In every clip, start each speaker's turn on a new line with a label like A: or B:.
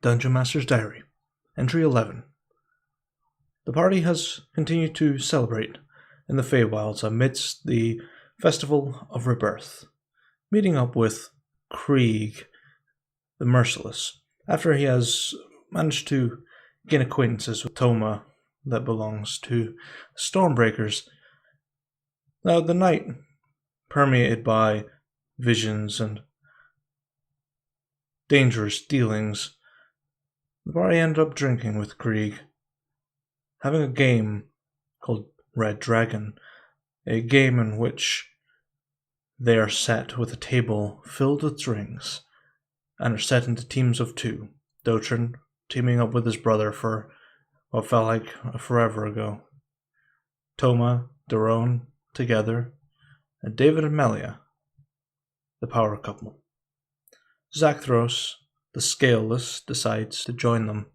A: Dungeon Master's Diary, Entry 11. The party has continued to celebrate in the Feywilds amidst the Festival of Rebirth, meeting up with Krieg the Merciless, after he has managed to gain acquaintances with Toma that belongs to Stormbreakers. Now, the night, permeated by visions and dangerous dealings, the party ended up drinking with Krieg, having a game called Red Dragon, a game in which they are set with a table filled with drinks and are set into teams of two. Dotran teaming up with his brother for what felt like forever ago. Toma, Daron together, and David and Melia, the power couple. Zakthros, the Scaleless, decides to join them,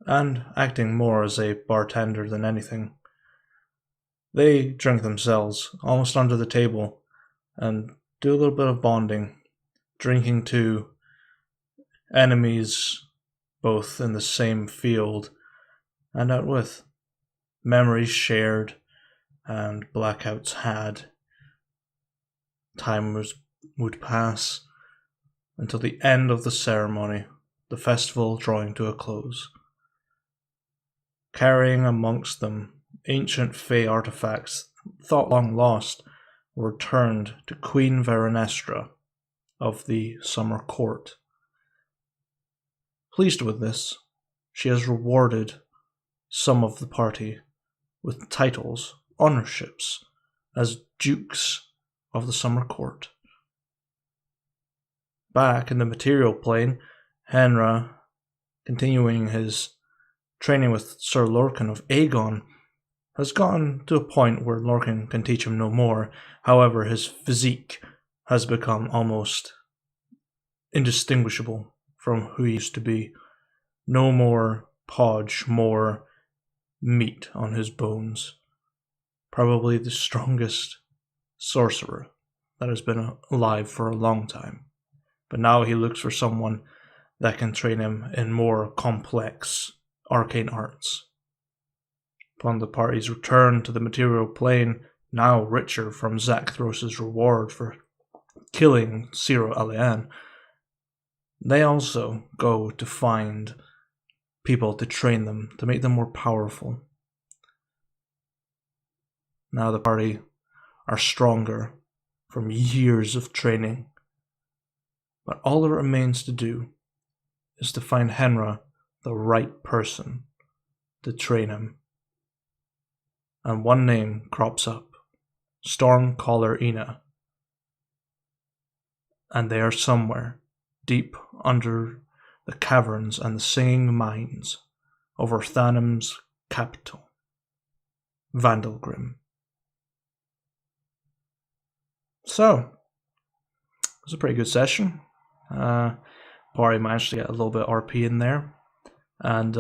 A: and acting more as a bartender than anything. They drink themselves, almost under the table, and do a little bit of bonding, drinking to enemies both in the same field and out with. Memories shared and blackouts had. Time would pass until the end of the ceremony, the festival drawing to a close. Carrying amongst them ancient Fey artifacts thought long lost were returned to Queen Veronestra of the Summer Court. Pleased with this, she has rewarded some of the party with titles, honorships, as Dukes of the Summer Court. Back in the material plane, Henra, continuing his training with Sir Lorcan of Aegon, has gotten to a point where Lorcan can teach him no more. However, his physique has become almost indistinguishable from who he used to be. No more podge, more meat on his bones. Probably the strongest sorcerer that has been alive for a long time. But now he looks for someone that can train him in more complex arcane arts. Upon the party's return to the material plane, now richer from Zakthros' reward for killing Ciro Alian, they also go to find people to train them, to make them more powerful. Now the party are stronger from years of training, but all that remains to do is to find Henra the right person to train him. And one name crops up, Stormcaller Ina. And they are somewhere deep under the caverns and the singing mines of Orthanum's capital, Vandalgrim. So, it was a pretty good session. Party managed to get a little bit of RP in there, and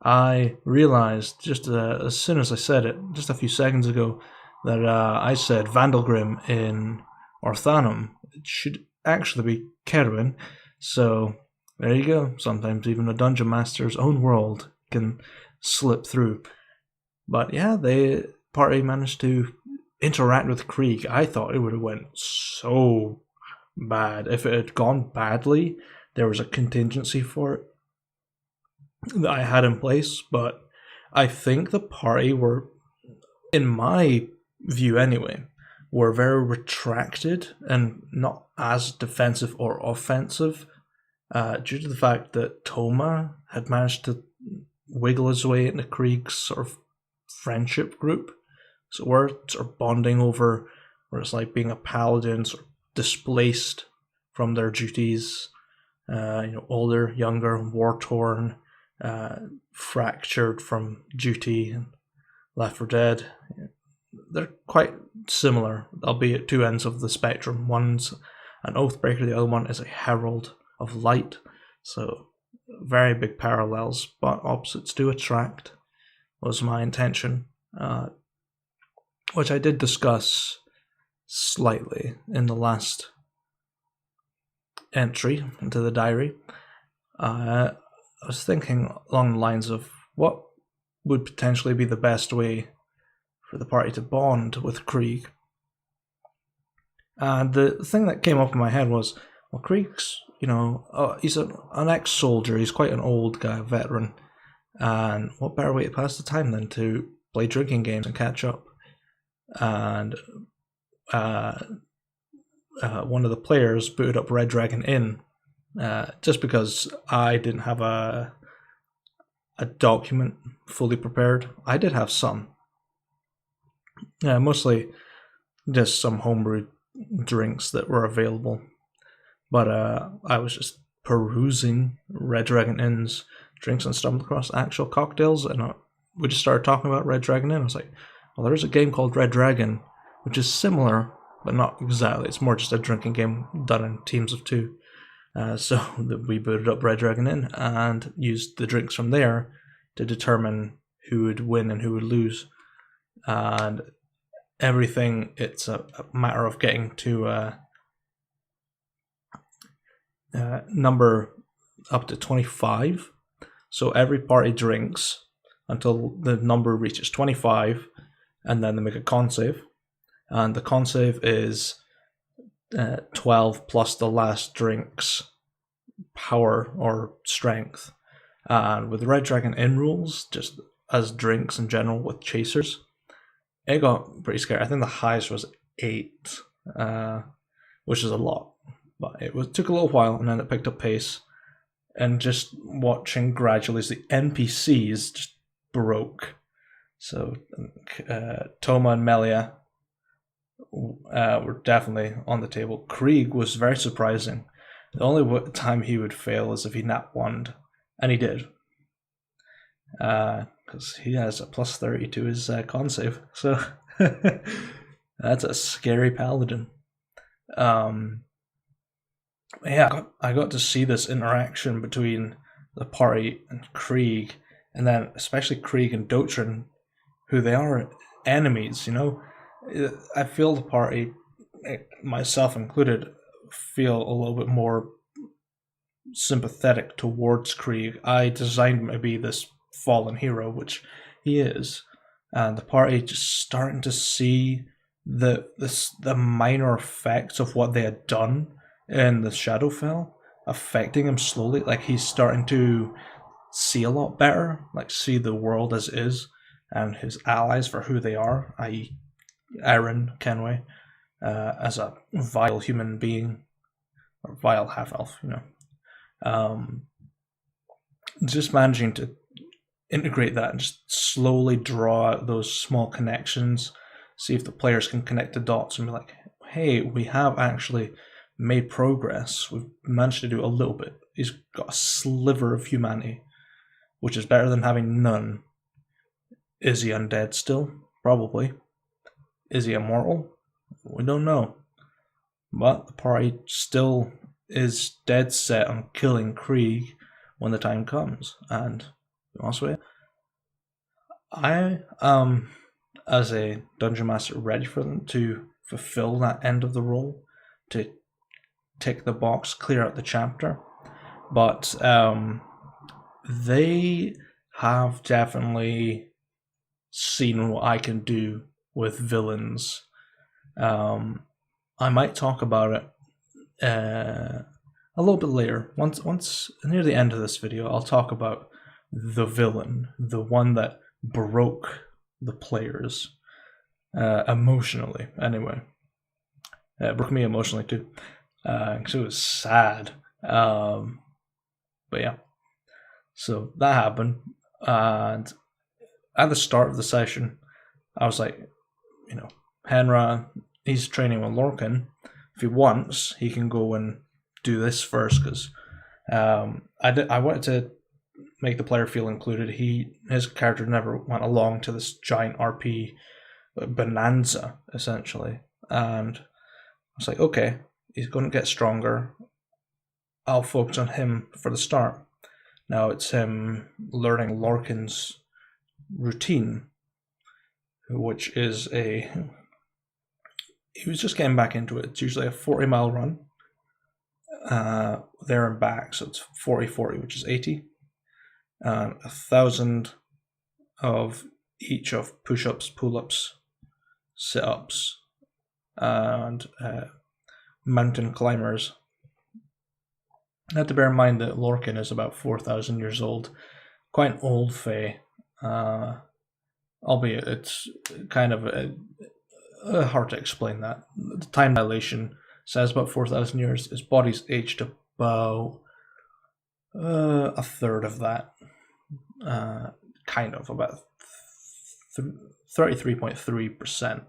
A: I realized just as soon as I said it, just a few seconds ago, that I said Vandalgrim in Orthanum. It should actually be Kerwin. So there you go. Sometimes even a dungeon master's own world can slip through. But yeah, the party managed to interact with Krieg. I thought it would have went so bad. If it had gone badly, there was a contingency for it that I had in place, but I think the party were, in my view anyway, were very retracted and not as defensive or offensive due to the fact that Toma had managed to wiggle his way into Krieg's sort of friendship group. So we're sort of bonding over where it's like being a paladin, sort of displaced from their duties, older, younger, war-torn, fractured from duty and Left 4 Dead. They're quite similar, albeit two ends of the spectrum. One's an Oathbreaker, the other one is a Herald of Light. So very big parallels, but opposites do attract, was my intention, which I did discuss slightly in the last entry into the diary. I was thinking along the lines of what would potentially be the best way for the party to bond with Krieg. And the thing that came up in my head was, well, Krieg's, he's an ex-soldier, he's quite an old guy, a veteran, and what better way to pass the time than to play drinking games and catch up? And one of the players booted up Red Dragon Inn, just because I didn't have a document fully prepared. I did have some. Mostly just some homebrewed drinks that were available. But I was just perusing Red Dragon Inn's drinks and stumbled across actual cocktails, and we just started talking about Red Dragon Inn. I was like, well, there's a game called Red Dragon, which is similar, but not exactly. It's more just a drinking game done in teams of 2. So we booted up Red Dragon Inn and used the drinks from there to determine who would win and who would lose. And everything, it's a matter of getting to number up to 25. So every party drinks until the number reaches 25, and then they make a con save. And the con save is 12 plus the last drink's power or strength. And with Red Dragon Inn rules, just as drinks in general with chasers, it got pretty scary. I think the highest was 8, which is a lot. But it took a little while, and then it picked up pace. And just watching gradually as the NPCs just broke. So Toma and Melia were definitely on the table. Krieg was very surprising. The only time he would fail is if he nat wand, and he did. Because he has a plus 30 to his con save. So that's a scary paladin. Yeah, I got to see this interaction between the party and Krieg, and then especially Krieg and Dotrin, who they are enemies, I feel the party, myself included, feel a little bit more sympathetic towards Krieg. I designed him to be this fallen hero, which he is, and the party just starting to see the minor effects of what they had done in the Shadowfell affecting him slowly. Like, he's starting to see a lot better, like see the world as is, and his allies for who they are, i.e. Aaron Kenway, as a vile human being, or vile half-elf, just managing to integrate that and just slowly draw out those small connections, see if the players can connect the dots and be like, hey, we have actually made progress. We've managed to do a little bit. He's got a sliver of humanity, which is better than having none. Is he undead still? Probably. Is he immortal? We don't know. But the party still is dead set on killing Krieg when the time comes. And, to be honest with you, I am, as a Dungeon Master, ready for them to fulfill that end of the role, to tick the box, clear out the chapter. But they have definitely seen what I can do with villains. I might talk about it a little bit later. Once near the end of this video, I'll talk about the villain, the one that broke the players emotionally. Anyway, it broke me emotionally too, because it was sad. But yeah, so that happened, and at the start of the session, I was like, Henra, he's training with Lorcan. If he wants, he can go and do this first, because I wanted to make the player feel included. His character never went along to this giant RP bonanza, essentially, and I was like, okay, he's going to get stronger. I'll focus on him for the start. Now it's him learning Lorcan's routine, which is he was just getting back into it. It's usually a 40-mile run, there and back, so it's 40-40, which is 80, and 1,000 of each of push-ups, pull-ups, sit-ups, and mountain climbers. I have to bear in mind that Lorcan is about 4,000 years old, quite an old fae, albeit it's kind of hard to explain that. The time dilation says about 4,000 years. His body's aged about a third of that, kind of, about 33.3%.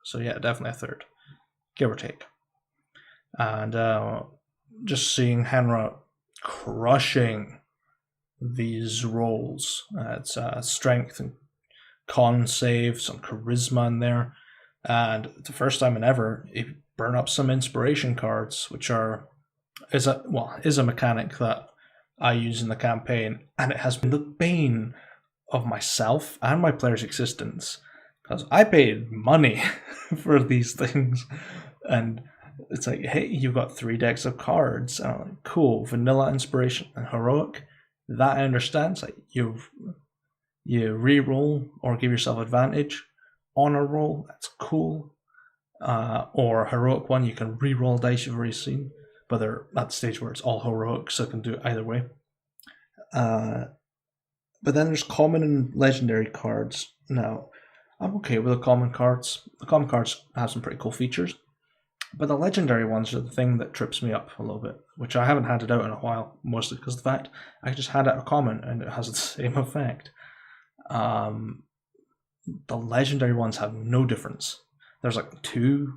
A: So yeah, definitely a third, give or take. And just seeing Henra crushing these rolls. It's strength and con save, some charisma in there. And the first time in ever, you burn up some inspiration cards, which is a mechanic that I use in the campaign, and it has been the bane of myself and my player's existence, because I paid money for these things, and it's like, hey, you've got 3 decks of cards, and I'm like, cool, vanilla, inspiration, and heroic. That I understand. It's like you re-roll or give yourself advantage on a roll. That's cool. Or a heroic one, you can re-roll dice you've already seen, but they're at the stage where it's all heroic, so I can do it either way. But then there's common and legendary cards. Now, I'm okay with the common cards. The common cards have some pretty cool features, but the legendary ones are the thing that trips me up a little bit, which I haven't handed out in a while, mostly because of the fact I just hand out a common and it has the same effect. The legendary ones have no difference. There's like 2,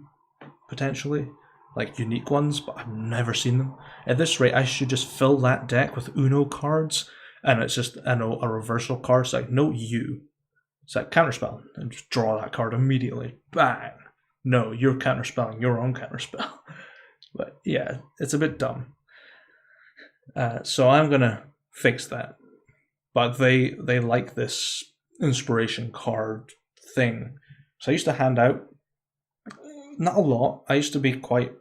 A: potentially, like unique ones, but I've never seen them. At this rate, I should just fill that deck with Uno cards, and it's just a reversal card. It's like, no, you. It's like counterspell, and just draw that card immediately. Bang! No, you're counterspelling your own counterspell. But yeah, it's a bit dumb. So I'm gonna fix that. But they like this inspiration card thing. So I used to hand out, not a lot. I used to be quite,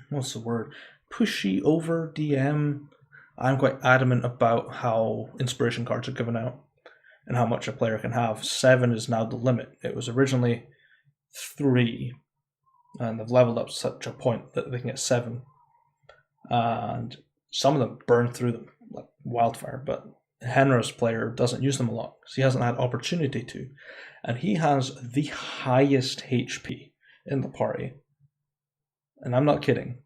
A: what's the word? Pushy over DM. I'm quite adamant about how inspiration cards are given out and how much a player can have. 7 is now the limit. It was originally 3, and they've leveled up to such a point that they can get 7. And some of them burn through them like wildfire, but Henra's player doesn't use them a lot because he hasn't had opportunity to. And he has the highest HP in the party. And I'm not kidding.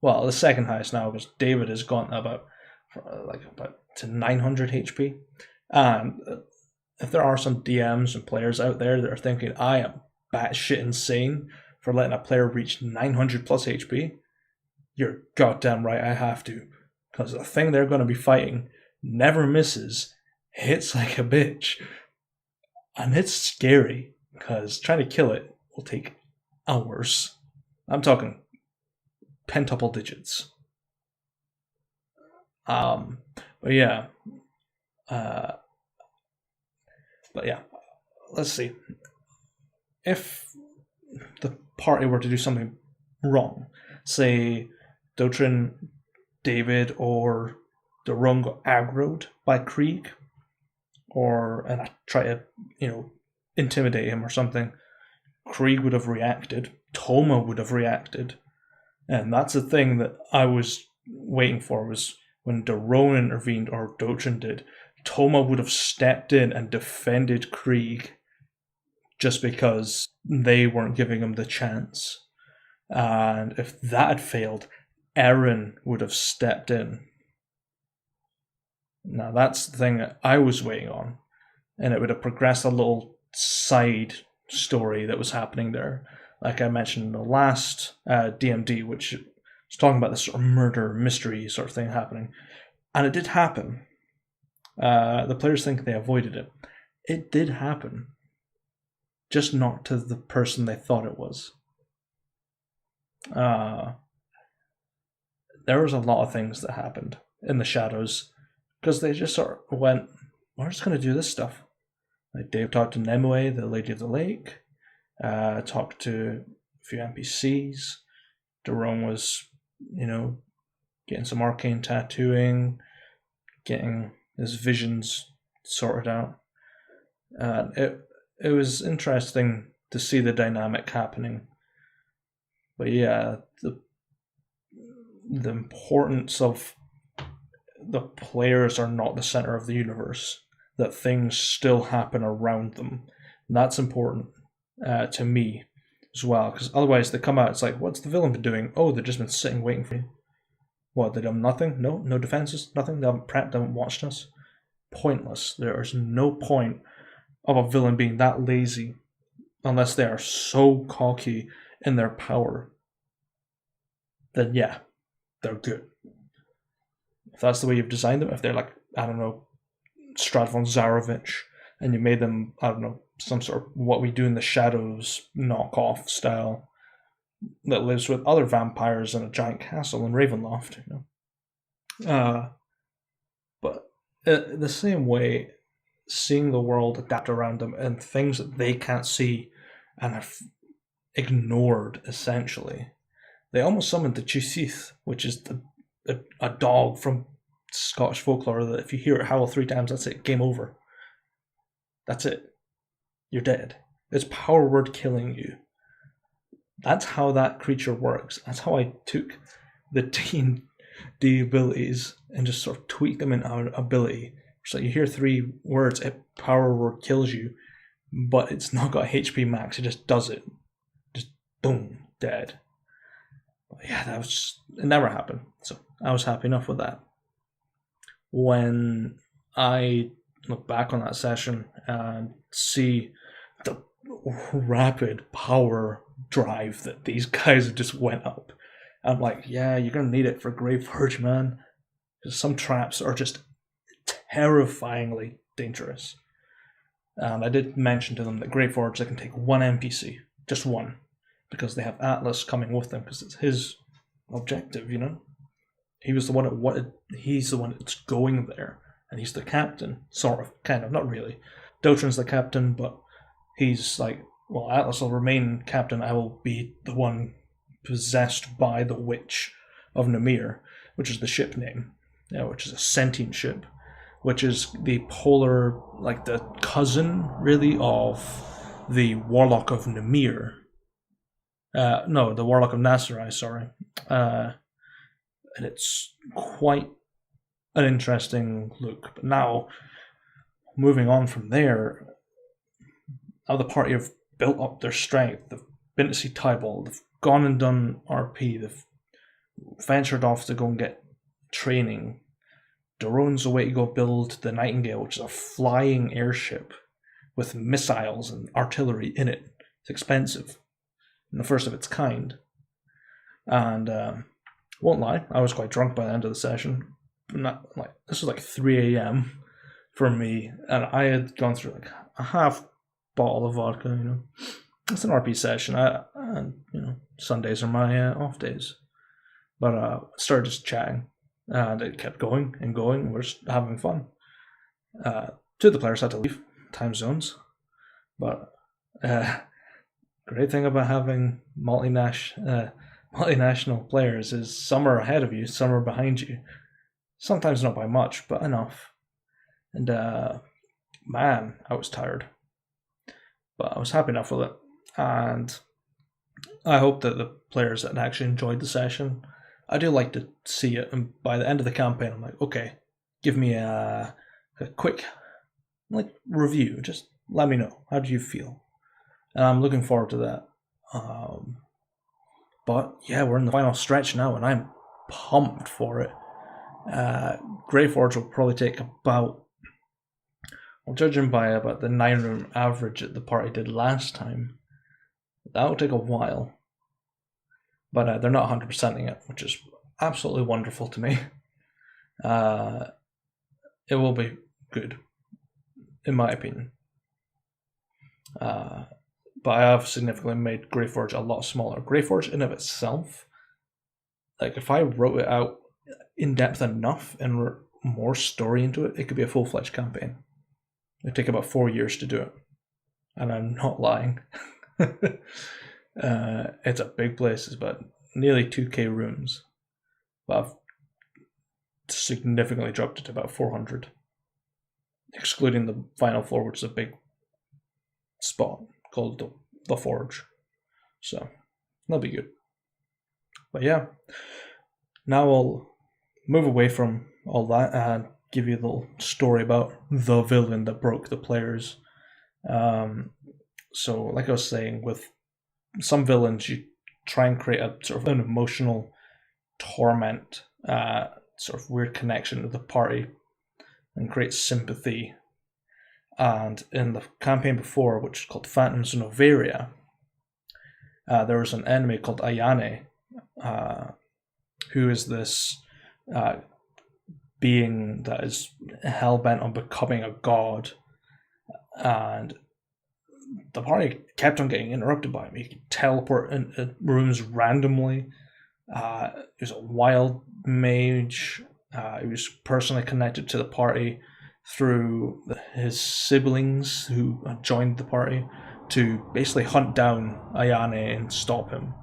A: Well, the second highest now, because David has gone about to 900 HP. And if there are some DMs and players out there that are thinking, I am batshit insane for letting a player reach 900 plus HP, you're goddamn right, I have to. Because the thing they're going to be fighting never misses, hits like a bitch. And it's scary, because trying to kill it will take hours. I'm talking pentuple digits. But yeah. Let's see. If the party were to do something wrong, say Dotrin, David, or Dorung got aggroed by Krieg, and I try to, intimidate him or something, Krieg would have reacted, Toma would have reacted, and that's the thing that I was waiting for, was when Daron intervened, or Dotrin did, Toma would have stepped in and defended Krieg just because they weren't giving him the chance. And if that had failed, Eren would have stepped in. Now that's the thing that I was waiting on, and it would have progressed a little side story that was happening there. Like I mentioned in the last DMD, which was talking about this sort of murder mystery sort of thing happening. And it did happen. The players think they avoided it. It did happen. Just not to the person they thought it was. There was a lot of things that happened in the shadows, because they just sort of went, we're just going to do this stuff. Like Dave talked to Nemue, the Lady of the Lake, talked to a few NPCs, Daron was, getting some arcane tattooing, getting his visions sorted out. It was interesting to see the dynamic happening. But yeah, the importance of the players are not the center of the universe, that things still happen around them. And that's important to me as well, because otherwise they come out, it's like, what's the villain been doing? Oh, they've just been sitting waiting for you. What, they done nothing? No defenses? Nothing? They haven't prepped, they haven't watched us? Pointless. There is no point of a villain being that lazy unless they are so cocky in their power. Then yeah, they're good. If that's the way you've designed them, if they're like, I don't know, Stradvon Zarovich, and you made them, I don't know, some sort of What We Do in the Shadows knockoff style that lives with other vampires in a giant castle in Ravenloft, but the same way, seeing the world adapt around them and things that they can't see and have ignored, essentially. They almost summoned the Chisith, which is a dog from Scottish folklore that if you hear it howl 3 times, that's it, game over. That's it. You're dead. It's power word killing you. That's how that creature works. That's how I took the D&D abilities and just sort of tweaked them into an ability. So you hear 3 words, it power word kills you, but it's not got HP max, it just does it. Just boom, dead. But yeah, it never happened. So I was happy enough with that. When I look back on that session and see the rapid power drive that these guys have just went up, I'm like, yeah, you're gonna need it for Graveforge, man. Because some traps are just terrifyingly dangerous. And I did mention to them that Graveforge, they can take 1 NPC, just 1, because they have Atlas coming with them, because it's his objective, He was the one that wanted, he's the one that's going there, and he's the captain, sort of, kind of, not really. Dotran's the captain, but he's like, well, Atlas will remain captain, I will be the one possessed by the Witch of Namir, which is the ship name, which is a sentient ship, which is the polar, like the cousin, really, of the Warlock of Namir. No, the Warlock of Nasserai, sorry. And it's quite an interesting look. But now, moving on from there, now the party have built up their strength. They've been to see Tybalt. They've gone and done RP. They've ventured off to go and get training. Daron's away to go build the Nightingale, which is a flying airship with missiles and artillery in it. It's expensive. And the first of its kind. And won't lie, I was quite drunk by the end of the session. This was like 3 a.m. for me, and I had gone through like a half bottle of vodka. It's an RP session. Sundays are my off days. But started just chatting, and it kept going and going. We're just having fun. 2 of the players had to leave time zones, but great thing about having multinational players is some are ahead of you, some are behind you. Sometimes not by much, but enough. And man, I was tired. But I was happy enough with it. And I hope that the players that actually enjoyed the session, I do like to see it. And by the end of the campaign, I'm like, okay, give me a quick review. Just let me know. How do you feel? And I'm looking forward to that. But yeah, we're in the final stretch now, and I'm pumped for it. Greyforge will probably take about, well, judging by about the 9-room average that the party did last time, that will take a while. But they're not 100%ing it, which is absolutely wonderful to me. It will be good, in my opinion. But I have significantly made Greyforge a lot smaller. Greyforge in of itself, like if I wrote it out in depth enough and wrote more story into it, it could be a full-fledged campaign. It'd take about 4 years to do it. And I'm not lying. It's a big place, but nearly 2k rooms, but I've significantly dropped it to about 400, excluding the final floor, which is a big spot called the Forge. So that'll be good. But yeah, now I'll move away from all that and give you a little story about the villain that broke the players. So, like I was saying, with some villains, you try and create a sort of an emotional torment, sort of weird connection to the party, and create sympathy. And in the campaign before, which is called Phantoms of Novaria, there was an enemy called Ayane, who is this being that is hell-bent on becoming a god. And the party kept on getting interrupted by him. He could teleport into rooms randomly. He was a wild mage. He was personally connected to the party through his siblings who had joined the party to basically hunt down Ayane and stop him.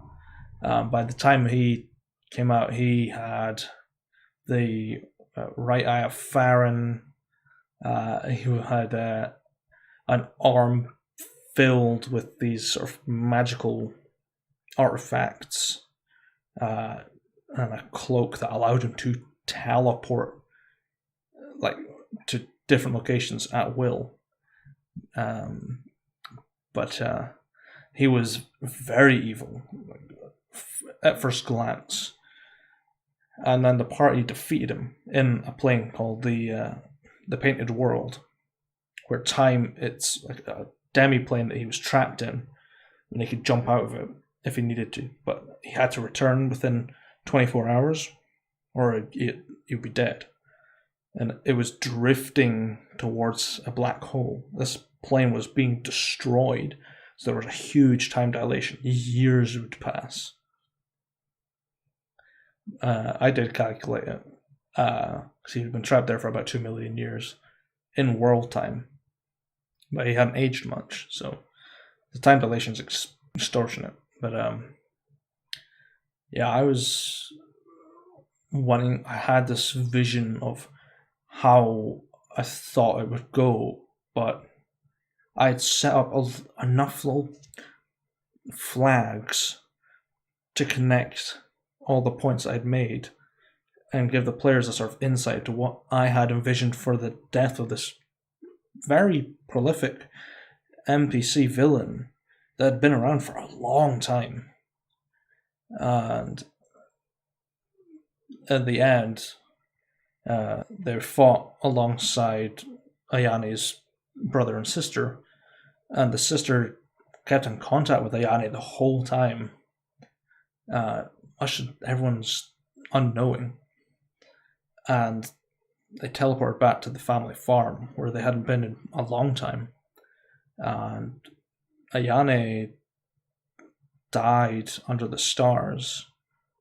A: By the time he came out, he had the right eye of Farron. He had an arm filled with these sort of magical artifacts, and a cloak that allowed him to teleport to different locations at will. But he was very evil at first glance. And then the party defeated him in a plane called the Painted World, where time, it's like a demi-plane that he was trapped in, and he could jump out of it if he needed to, but he had to return within 24 hours or he would be dead. And it was drifting towards a black hole. This plane was being destroyed, so there was a huge time dilation. Years would pass. I did calculate it, because he'd been trapped there for about 2 million years in world time, but he hadn't aged much, so the time dilation is extortionate. But yeah, I had this vision of how I thought it would go, but I'd set up enough little flags to connect all the points I'd made and give the players a sort of insight to what I had envisioned for the death of this very prolific NPC villain that had been around for a long time. And at the end, they fought alongside Ayane's brother and sister, and the sister kept in contact with Ayane the whole time. Everyone's unknowing. And they teleported back to the family farm where they hadn't been in a long time. And Ayane died under the stars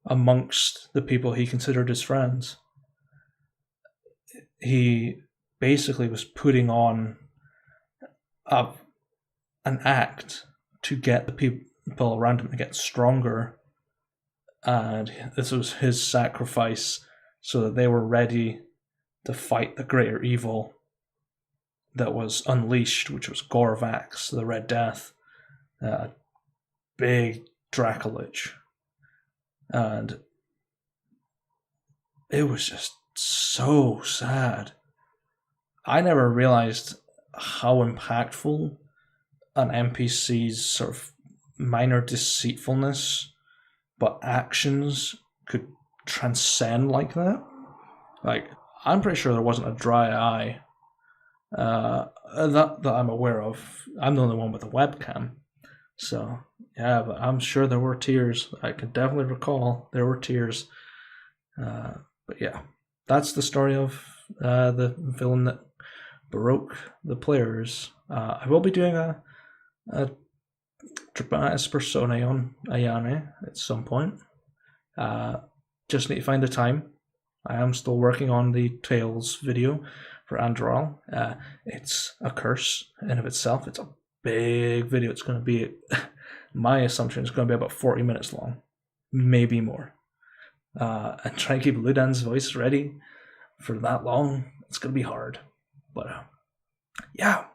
A: amongst the people he considered his friends. He basically was putting on an act to get the people around him to get stronger, and this was his sacrifice so that they were ready to fight the greater evil that was unleashed, which was Gorvax, the Red Death, big Dracolich. And it was just so sad. I never realized how impactful an NPC's sort of minor deceitfulness but actions could transcend like that. Like, I'm pretty sure there wasn't a dry eye that I'm aware of. I'm the only one with a webcam. So, yeah, but I'm sure there were tears. I can definitely recall there were tears. But yeah, that's the story of the villain that broke the players. I will be doing a Dramatis Personae on Ayane at some point. Just need to find the time. I am still working on the Tales video for Andral. It's a curse in of itself. It's a big video. It's going to be, my assumption, it's going to be about 40 minutes long. maybe more. And try and keep Ludan's voice ready for that long. It's going to be hard. But yeah.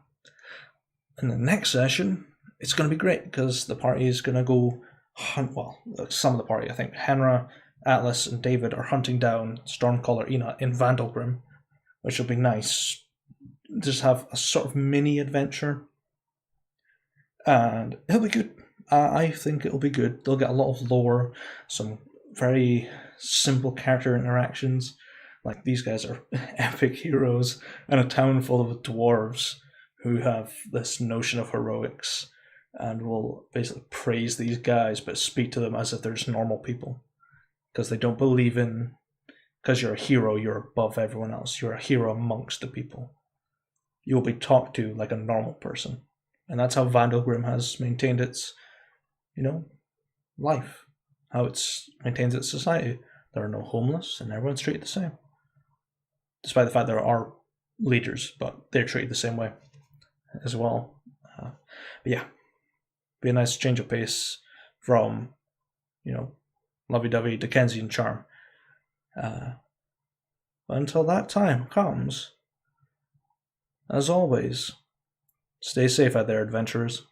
A: In the next session, it's going to be great because the party is going to go hunt. Well, some of the party, I think. Henra, Atlas, and David are hunting down Stormcaller Ina in Vandalgrim, which will be nice. Just have a sort of mini adventure. And it'll be good. I think it'll be good. They'll get a lot of lore, some very simple character interactions. Like, these guys are epic heroes in a town full of dwarves who have this notion of heroics and will basically praise these guys but speak to them as if they're just normal people. Because they don't believe in, because you're a hero, you're above everyone else. You're a hero amongst the people. You'll be talked to like a normal person. And that's how Vandalgrim has maintained its, life. How it maintains its society. There are no homeless and everyone's treated the same. Despite the fact there are leaders, but they're treated the same way as well. But yeah, be a nice change of pace from, lovey-dovey Dickensian charm. But until that time comes, as always, stay safe out there, adventurers.